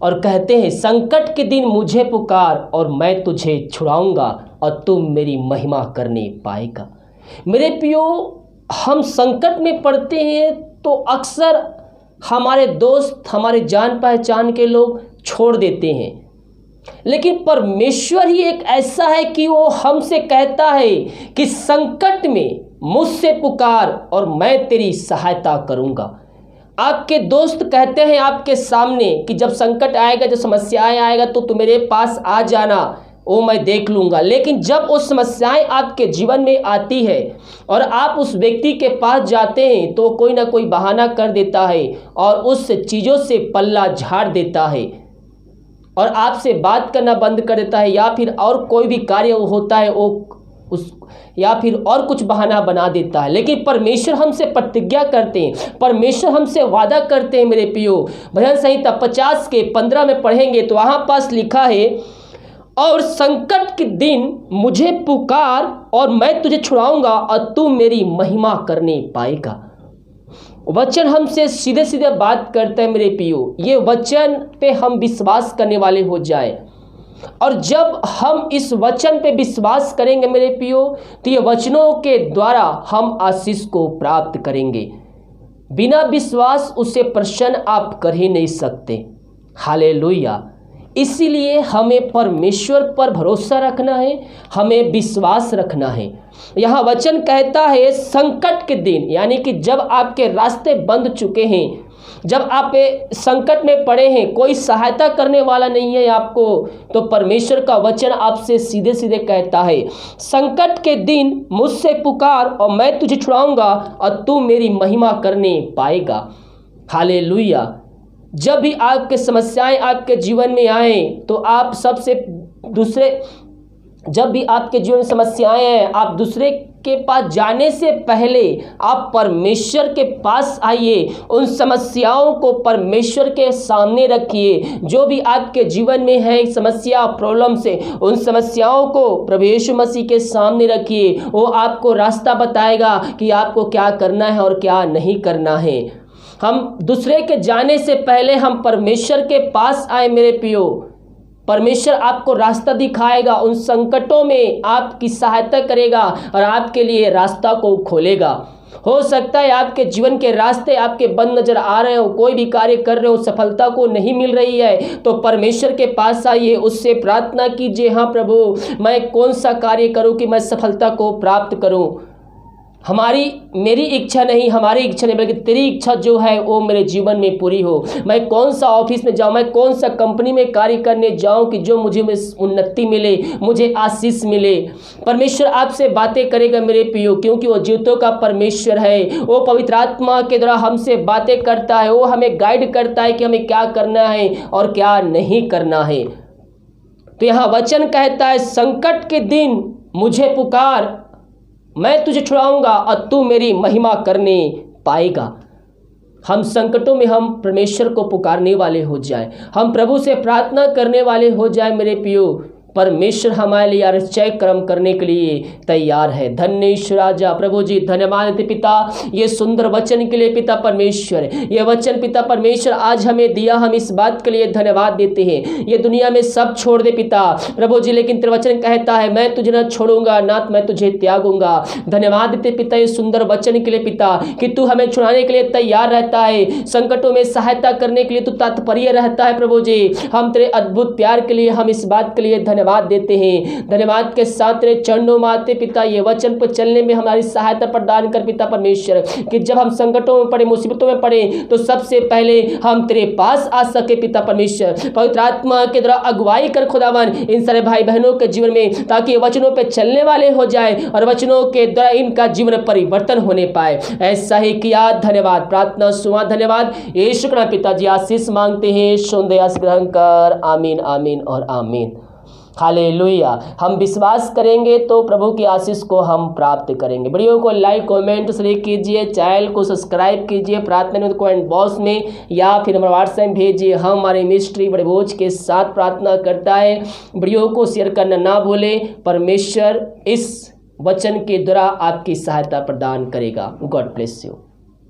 और कहते हैं संकट के दिन मुझे पुकार और मैं तुझे छुड़ाऊंगा और तू मेरी महिमा करने पाएगा। मेरे प्रियो, हम संकट में पड़ते हैं तो अक्सर हमारे दोस्त, हमारे जान पहचान के लोग छोड़ देते हैं, लेकिन परमेश्वर ही एक ऐसा है कि वो हमसे कहता है कि संकट में मुझसे पुकार और मैं तेरी सहायता करूंगा। आपके दोस्त कहते हैं आपके सामने कि जब संकट आएगा, जब समस्याएं आएगा तो तू मेरे पास आ जाना, वो मैं देख लूँगा। लेकिन जब वो समस्याएं आपके जीवन में आती है और आप उस व्यक्ति के पास जाते हैं तो कोई ना कोई बहाना कर देता है और उस चीज़ों से पल्ला झाड़ देता है और आपसे बात करना बंद कर देता है, या फिर और कोई भी कार्य होता है वो या फिर और कुछ बहाना बना देता है। लेकिन परमेश्वर हमसे प्रतिज्ञा करते हैं, परमेश्वर हमसे वादा करते हैं। मेरे प्रियो, भजन संहिता 50 के 15 में पढ़ेंगे तो वहाँ पास लिखा है, और संकट के दिन मुझे पुकार और मैं तुझे छुड़ाऊंगा और तू मेरी महिमा करने पाएगा। वचन हमसे सीधे सीधे बात करते हैं मेरे प्रियो, ये वचन पे हम विश्वास करने वाले हो जाए। और जब हम इस वचन पे विश्वास करेंगे मेरे प्रियो, तो ये वचनों के द्वारा हम आशीष को प्राप्त करेंगे। बिना विश्वास उसे प्रसन्न आप कर ही नहीं सकते। हालेलुया। इसीलिए हमें परमेश्वर पर भरोसा रखना है, हमें विश्वास रखना है। यहाँ वचन कहता है संकट के दिन, यानी कि जब आपके रास्ते बंद चुके हैं, जब आप संकट में पड़े हैं, कोई सहायता करने वाला नहीं है आपको, तो परमेश्वर का वचन आपसे सीधे सीधे कहता है संकट के दिन मुझसे पुकार और मैं तुझे छुड़ाऊंगा और तू मेरी महिमा करने पाएगा। हालेलुया। जब भी आपके समस्याएं आपके जीवन में आए तो आप जब भी आपके जीवन में समस्याएं हैं, आप दूसरे के पास जाने से पहले आप परमेश्वर के पास आइए, उन समस्याओं को परमेश्वर के सामने रखिए। जो भी आपके जीवन में है समस्या, प्रॉब्लम से, उन समस्याओं को प्रभु यीशु मसीह के सामने रखिए। वो आपको रास्ता बताएगा कि आपको क्या करना है और क्या नहीं करना है। हम दूसरे के जाने से पहले हम परमेश्वर के पास आए मेरे प्रियो। परमेश्वर आपको रास्ता दिखाएगा, उन संकटों में आपकी सहायता करेगा और आपके लिए रास्ता को खोलेगा। हो सकता है आपके जीवन के रास्ते आपके बंद नजर आ रहे हो, कोई भी कार्य कर रहे हो, सफलता को नहीं मिल रही है, तो परमेश्वर के पास आइए, उससे प्रार्थना कीजिए, हाँ प्रभु मैं कौन सा कार्य करूं कि मैं सफलता को प्राप्त करूं। मेरी इच्छा नहीं, हमारी इच्छा नहीं, बल्कि तेरी इच्छा जो है वो मेरे जीवन में पूरी हो। मैं कौन सा ऑफिस में जाऊं, मैं कौन सा कंपनी में कार्य करने जाऊं कि जो मुझे उन्नति मिले, मुझे आशीष मिले। परमेश्वर आपसे बातें करेगा मेरे प्रियो, क्योंकि वो जीवतों का परमेश्वर है। वो पवित्र आत्मा के द्वारा हमसे बातें करता है, वो हमें गाइड करता है कि हमें क्या करना है और क्या नहीं करना है। तो यहाँ वचन कहता है संकट के दिन मुझे पुकार, मैं तुझे छुड़ाऊंगा और तू मेरी महिमा करने पाएगा। हम संकटों में हम परमेश्वर को पुकारने वाले हो जाए, हम प्रभु से प्रार्थना करने वाले हो जाए मेरे प्रियो। परमेश्वर हमारे लिए आश्चर्य कर्म करने के लिए तैयार है। धन्य ईश्वर राजा प्रभु जी, धन्यवाद देते पिता ये सुंदर वचन के लिए। पिता परमेश्वर, ये वचन पिता परमेश्वर आज हमें दिया, हम इस बात के लिए धन्यवाद देते हैं। ये दुनिया में सब छोड़ दे पिता प्रभु जी, लेकिन तेरा वचन कहता है मैं तुझे न छोड़ूंगा ना मैं तुझे त्यागूंगा। धन्यवाद देते पिता ये सुंदर वचन के लिए पिता, कि तू हमें छुड़ाने के लिए तैयार रहता है, संकटों में सहायता करने के लिए तू तत्पर रहता है प्रभु जी। हम तेरे अद्भुत प्यार के लिए, हम इस बात के लिए धन्यवाद देते हैं। धन्यवाद के साथ तेरे चरणों में आते पिता, ये वचन पर चलने में हमारी सहायता प्रदान कर पिता परमेश्वर, कि जब हम संकटों में पड़े, मुसीबतों में पड़े, तो सबसे पहले हम तेरे पास आ सके पिता परमेश्वर। पवित्र आत्मा के द्वारा अगुवाई कर खुदावन इन सारे भाई बहनों के जीवन में, ताकि वचनों पे चलने वाले हो जाए और वचनों के द्वारा इनका जीवन परिवर्तन होने पाए। ऐसा ही किया, धन्यवाद। प्रार्थना सुना, धन्यवाद। यीशु के पिताजी आशीष मांगते हैं, सुंदर ग्रहण कर। आमीन, आमीन और आमीन। हालेलुया। हम विश्वास करेंगे तो प्रभु की आशीष को हम प्राप्त करेंगे। वीडियो को लाइक कमेंट शेयर कीजिए, चैनल को सब्सक्राइब कीजिए, प्रार्थना कमेंट बॉक्स में या फिर हमारे व्हाट्सएप भेजिए। हम हमारे मिस्ट्री बड़े बोझ के साथ प्रार्थना करता है। वीडियो को शेयर करना ना भूलें। परमेश्वर इस वचन के द्वारा आपकी सहायता प्रदान करेगा। God bless you.